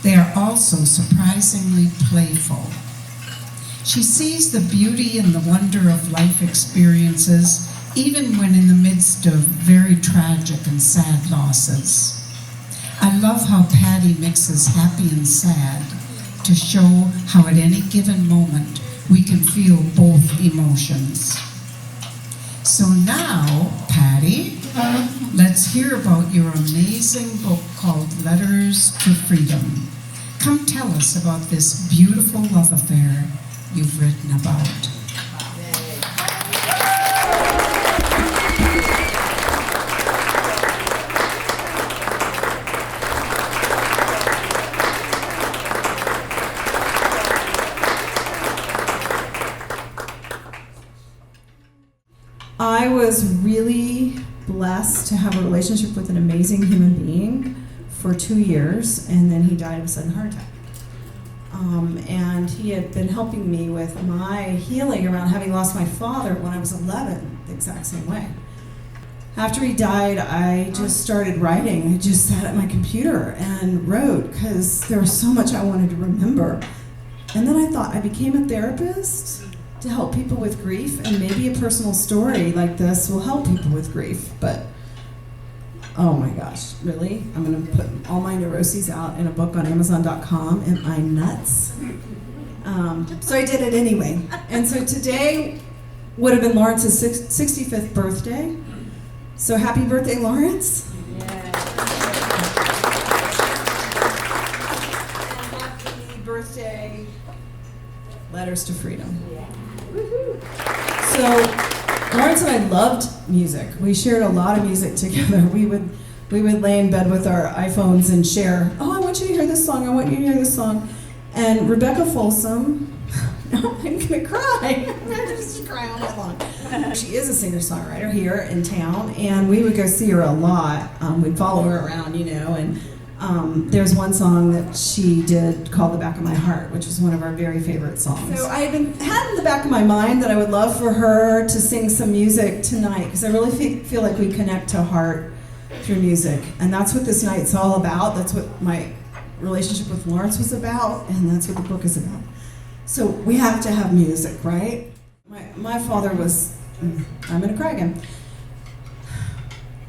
They are also surprisingly playful. She sees the beauty and the wonder of life experiences, even when in the midst of very tragic and sad losses. I love how Patty mixes happy and sad to show how at any given moment we can feel both emotions. So now, Patty, let's hear about your amazing book called Letters to Freedom. Come tell us about this beautiful love affair you've written about. I was really blessed to have a relationship with an amazing human being for 2 years, and then he died of a sudden heart attack. And he had been helping me with my healing around having lost my father when I was 11, the exact same way. After he died, I just started writing. I just sat at my computer and wrote because there was so much I wanted to remember. And then I thought I became a therapist to help people with grief, and maybe a personal story like this will help people with grief. But oh my gosh, really? I'm gonna put all my neuroses out in a book on Amazon.com. Am I nuts? So I did it anyway. And so today would have been Lawrence's 65th birthday. So happy birthday, Lawrence. Yeah. And happy birthday, Letters to Freedom. Yeah. So Lawrence and I loved music. We shared a lot of music together. We would lay in bed with our iPhones and share, oh, I want you to hear this song, I want you to hear this song. And Rebecca Folsom, I'm gonna cry. I'm gonna just cry all night long. She is a singer-songwriter here in town, and we would go see her a lot. We'd follow her around, you know, and there's one song that she did called The Back of My Heart, which was one of our very favorite songs. So I had in the back of my mind that I would love for her to sing some music tonight, because I really feel like we connect to heart through music. And that's what this night's all about. That's what my relationship with Lawrence was about, and that's what the book is about. So we have to have music, right? My father was, I'm gonna cry again,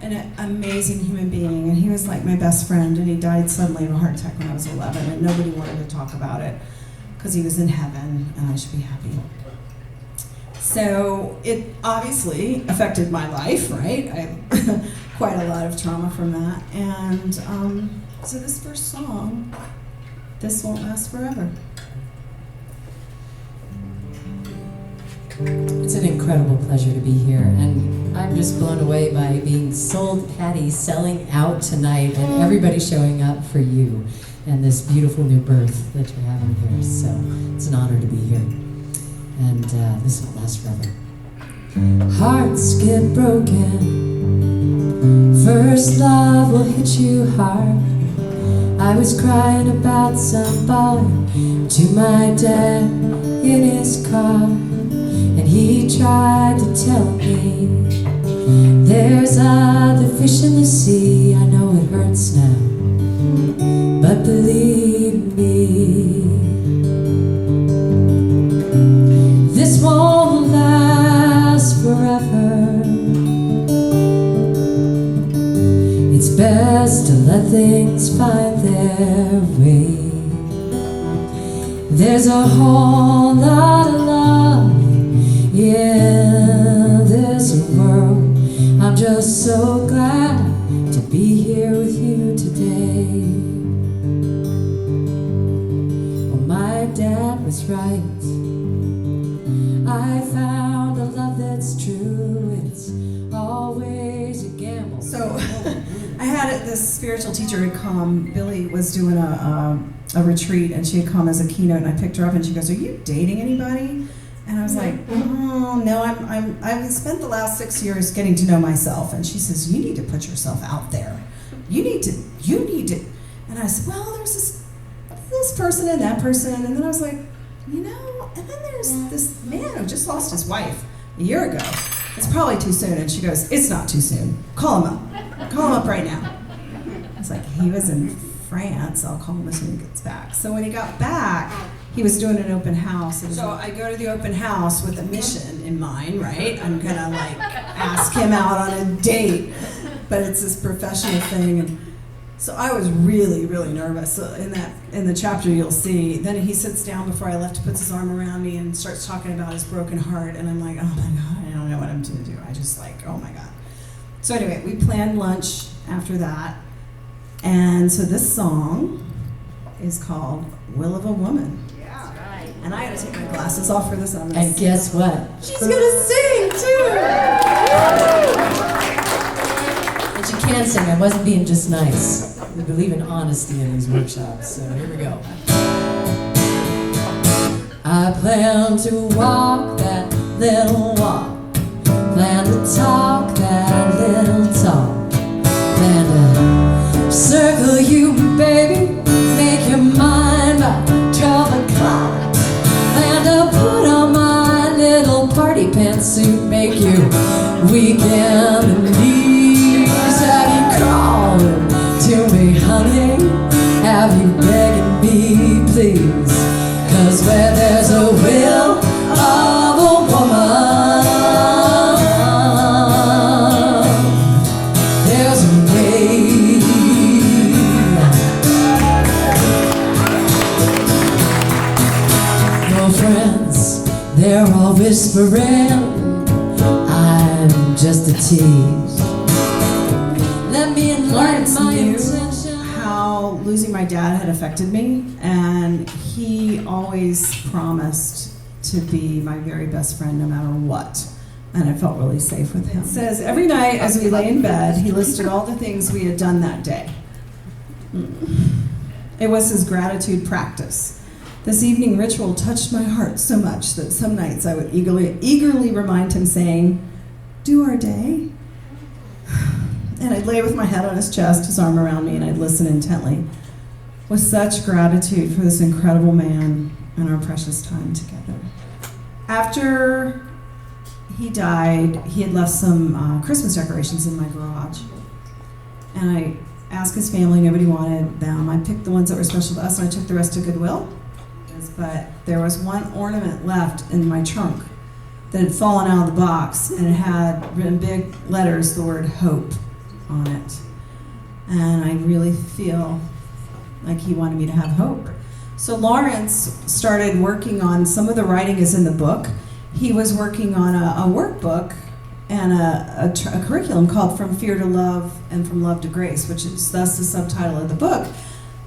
an amazing human being, and he was like my best friend, and he died suddenly of a heart attack when I was 11, and nobody wanted to talk about it because he was in heaven and I should be happy. So it obviously affected my life, right? I have quite a lot of trauma from that, and so this first song, This Won't Last Forever. It's an incredible pleasure to be here, and I'm just blown away by being sold Patty selling out tonight and everybody showing up for you and this beautiful new birth that you're having here. So it's an honor to be here, and this will last forever. Hearts get broken, first love will hit you hard. I was crying about somebody to my dad in his car, and he tried to tell me there's other fish in the sea. I know it hurts now, but believe me, this won't last forever. It's best to let things find their way. There's a whole lot of love in this world. I'm just so glad to be here with you today. Well, my dad was right. I found a love that's true. It's always a gamble. So I had this spiritual teacher had come. Billy was doing a retreat, and she had come as a keynote, and I picked her up, and she goes, "Are you dating anybody?" And I was like, "Oh no, I've spent the last 6 years getting to know myself." And she says, "You need to put yourself out there. You need to." And I said, "Well, there's this person and that person," and then I was like, and then there's this man who just lost his wife a year ago. It's probably too soon. And she goes, "It's not too soon. Call him up. Call him up right now." I was like, he was in France. I'll call him as soon as he gets back. So when he got back, he was doing an open house. And so I go to the open house with a mission in mind, right? I'm gonna like ask him out on a date, but it's this professional thing. And so I was really, really nervous. So in the chapter you'll see, then he sits down before I left, puts his arm around me and starts talking about his broken heart. And I'm like, oh my God, I don't know what I'm gonna do. I just like, oh my God. So anyway, we planned lunch after that. And so this song is called Will of a Woman. And I gotta take my glasses off for this. And guess what? She's gonna sing too! And she can sing. I wasn't being just nice. We believe in honesty in these workshops, so here we go. I plan to walk that little walk. Plan to talk that little talk. Plan to circle you, baby. Make your mind by 12 o'clock. And I'll put on my little party pantsuit, make you weak in the knees. Have you crawling to me, honey? Have you begging me, please? 'Cause where there's a will of a woman, there's a way. Friends, they're all whispering I'm just a tease. Let me enlighten Lawrence my knew intention. how losing my dad had affected me, and he always promised to be my very best friend no matter what. And I felt really safe with him. It says, every night as we lay in bed, he listed all the things we had done that day. It was his gratitude practice. This evening ritual touched my heart so much that some nights I would eagerly remind him, saying, do our day. And I'd lay with my head on his chest, his arm around me, and I'd listen intently with such gratitude for this incredible man and our precious time together. After he died, he had left some Christmas decorations in my garage. And I asked his family, nobody wanted them. I picked the ones that were special to us, and I took the rest to Goodwill. But there was one ornament left in my trunk that had fallen out of the box, and it had written big letters the word hope on it. And I really feel like he wanted me to have hope. So Lawrence started working on, some of the writing is in the book. He was working on a workbook and a curriculum called From Fear to Love and From Love to Grace, which is thus the subtitle of the book.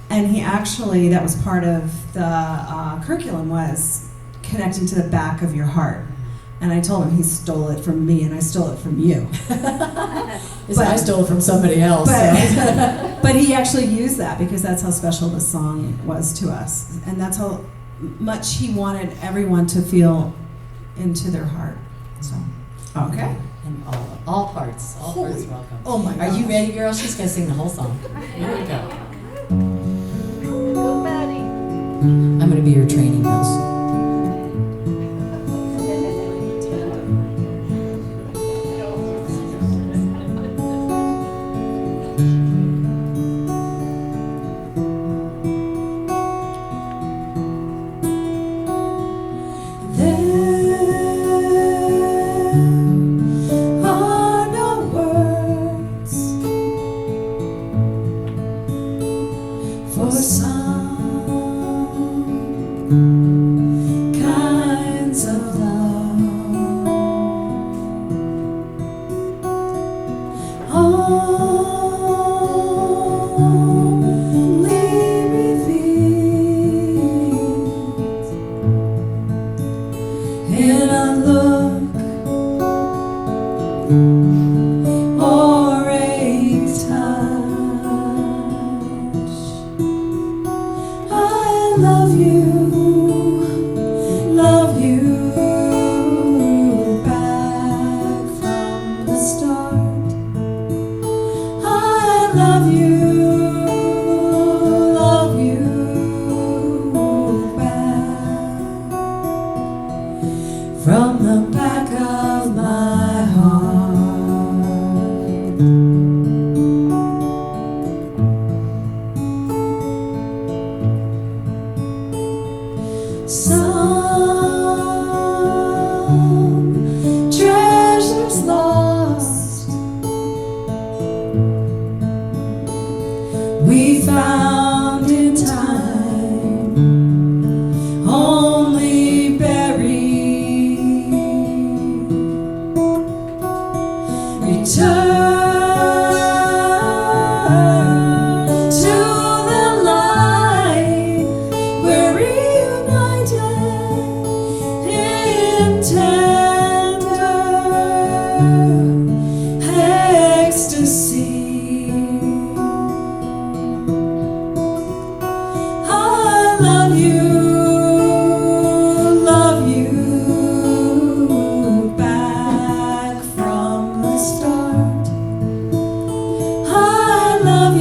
And he actually, that was part of the curriculum, was connecting to the back of your heart. And I told him he stole it from me, and I stole it from you. I stole it from somebody else. But he actually used that because that's how special the song was to us. And that's how much he wanted everyone to feel into their heart. So, okay. And all parts welcome. Oh my God. Are you ready, girl? She's gonna sing the whole song. Here we go. I'm gonna be your training mouse. For some kinds of love, only revealed in a look or a touch. I love you back from the start. I love you back from the back of my heart. some treasures lost we found in time, only buried. Return to the light, we're reunited in tender ecstasy. I love you back from the start. I love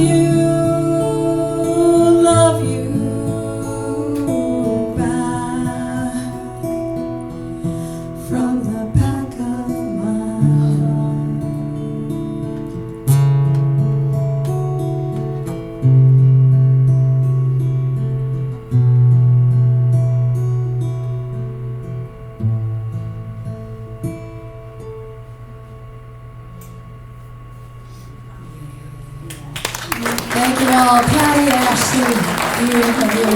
you back from the back of my heart. Thank you all. Patty, Ashley, beautiful.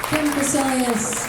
Kim Casilius.